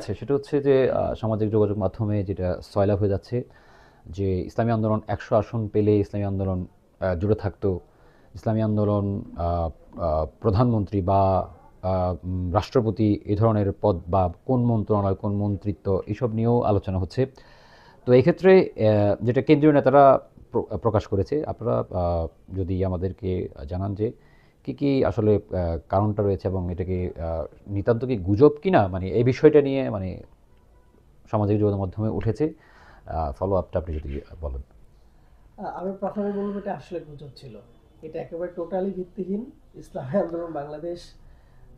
আছে সেটা হচ্ছে যে সামাজিক যোগাযোগ মাধ্যমে যেটা সয়লাভ হয়ে যাচ্ছে যে ইসলামী আন্দোলন 100 আসন পেলে ইসলামী আন্দোলন জুড়ে থাকতো, ইসলামী আন্দোলন প্রধানমন্ত্রী বা রাষ্ট্রপতি এই ধরনের পদ বা কোন মন্ত্রণালয় কোন মন্ত্রিত্ব এসব নিয়েও আলোচনা হচ্ছে। তো এই ক্ষেত্রে যেটা কেন্দ্রীয় নেতারা প্রকাশ করেছে, আপনারা যদি আমাদেরকে জানান যে কি কি আসলে কারণটা রয়েছে এবং এটা কি নিতান্ত কি গুজব কিনা, মানে এই বিষয়টা নিয়ে মানে সামাজিক যোগাযোগ মাধ্যমে উঠেছে, ফলো আপটা আপনি যদি বলেন। আমি প্রথমে বলবো এটা আসলে গুজব ছিল। এটা একেবারে টোটালি ভিত্তিহীন। ইসলামী আন্দোলন বাংলাদেশ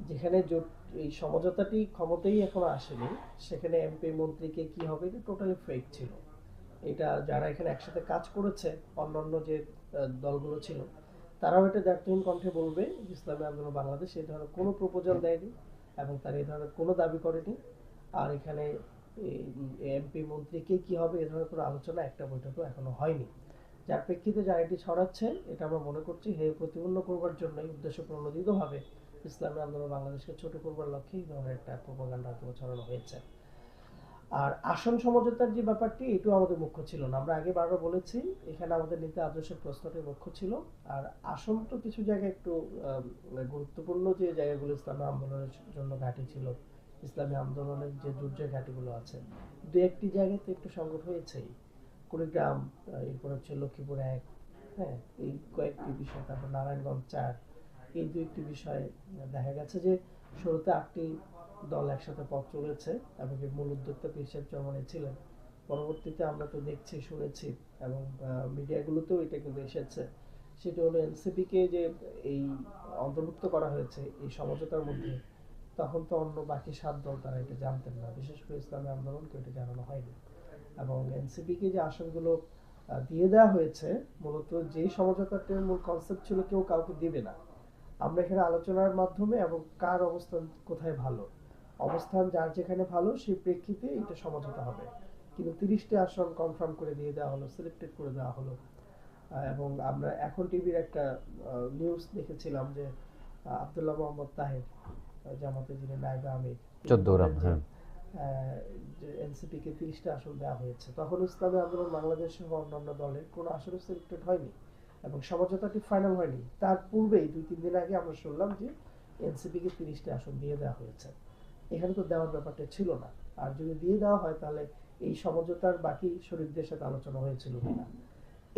যেখানে জোট এই সমঝোতাটি ক্ষমতায় এখনো আসেনি, সেখানে এমপি মন্ত্রীকে কি হবে এটা টোটালি ফেক ছিল। এটা যারা এখানে একসাথে কাজ করেছে, অন্যান্য যে দলগুলো ছিল, তারাও এটা দ্ব্যর্থহীন কণ্ঠে বলবে যে ইসলামী আন্দোলন বাংলাদেশ এই ধরনের কোনো প্রপোজাল দেয়নি এবং তারা এই ধরনের কোনো দাবি করেনি। আর এখানে এমপি মন্ত্রী কে কি হবে এ ধরনের কোনো আলোচনা একটা বৈঠকও এখনো হয়নি। যার প্রেক্ষিতে যারা এটি ছড়াচ্ছে, এটা আমরা মনে করছি হেয় প্রতিপন্ন করবার জন্যই উদ্দেশ্য প্রণোদিতভাবে ইসলামী আন্দোলন বাংলাদেশকে ছোট করবার লক্ষ্যে এই ধরনের একটা প্রোপাগান্ডা ছড়ানো হয়েছে। আর আসন সমঝোতার যে ব্যাপারটি, এটাও আমাদের মুখ্য ছিল না। আমরা আগে বারবার বলেছি এখানে আমাদের নীতি আদর্শের প্রশ্নটাই মুখ্য ছিল। আর আসন তো কিছু জায়গায় একটু গুরুত্বপূর্ণ যে জায়গাগুলো ইসলামী আন্দোলনের জন্য ঘাঁটি ছিল, ইসলামী আন্দোলনের যে দুর্জয় ঘাঁটিগুলো আছে, দু একটি জায়গায় তো একটু সংকট হয়েছেই। কুড়িগ্রাম, এরপর হচ্ছে লক্ষ্মীপুর এক, হ্যাঁ, এই কয়েকটি বিষয়, তারপর নারায়ণগঞ্জ 4, এই দু একটি বিষয়ে দেখা গেছে যে শুরুতে 8টি দল একসাথে পথ চলেছে এবং এর মূল উদ্যোক্তা পীর সাহেব চরমনাই ছিলেন। পরবর্তীতে আমরা তো দেখছি, শুনেছি এবং মিডিয়াগুলোতেও এটা কিন্তু এসেছে, সেটা হলো এনসিপিকে যে এই অন্তর্ভুক্ত করা হয়েছে এই সমঝোতার মধ্যে, তখন তো অন্য বাকি 7 দল তারা এটা জানতেন না, বিশেষ করে ইসলামী আন্দোলনকে এটা জানানো হয়নি। এবং এনসিপিকে যে আসনগুলো দিয়ে দেওয়া হয়েছে, মূলত যেই সমঝোতাটির মূল কনসেপ্ট ছিল কেউ কাউকে দিবে না। আমরা এখানে আলোচনার মাধ্যমে এবং কার অবস্থান কোথায় ভালো, অবস্থান যার যেখানে ভালো সেই প্রেক্ষিতে এটা সমঝোতা হবে। কিন্তু 30টি আসন কনফার্ম করে দিয়ে দেওয়া হলো, সিলেক্টেড করে দেওয়া হলো। এবং আমরা এখন টিভির একটা নিউজ দেখেছিলাম যে আবদুল্লাহ মোহাম্মদ তাহের, জামাতে যিনি নায়েবে আমির, তিনি 14 বললেন রান, যে হ্যাঁ। এনসিপিকে 30টা আসন দেওয়া হয়েছে। তখন ইসলামী আন্দোলন বাংলাদেশ সহ অন্যান্য দলের কোনো আসনও সিলেক্টেড হয়নি এবং সমঝোতাটি ফাইনাল হয়নি। তার পূর্বেই 2-3 দিন আগে আমরা শুনলাম যে এনসিপিকে 30টা আসন দিয়ে দেওয়া হয়েছে। এখানে তো দেওয়ার ব্যাপারটা ছিল না। আর যদি দিয়ে দেওয়া হয় তাহলে এই সমঝোতার বাকি শরিকদের সাথে আলোচনা হয়েছিল কিনা,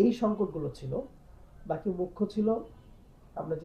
এই সংকটগুলো ছিল। বাকি মুখ্য ছিল আমরা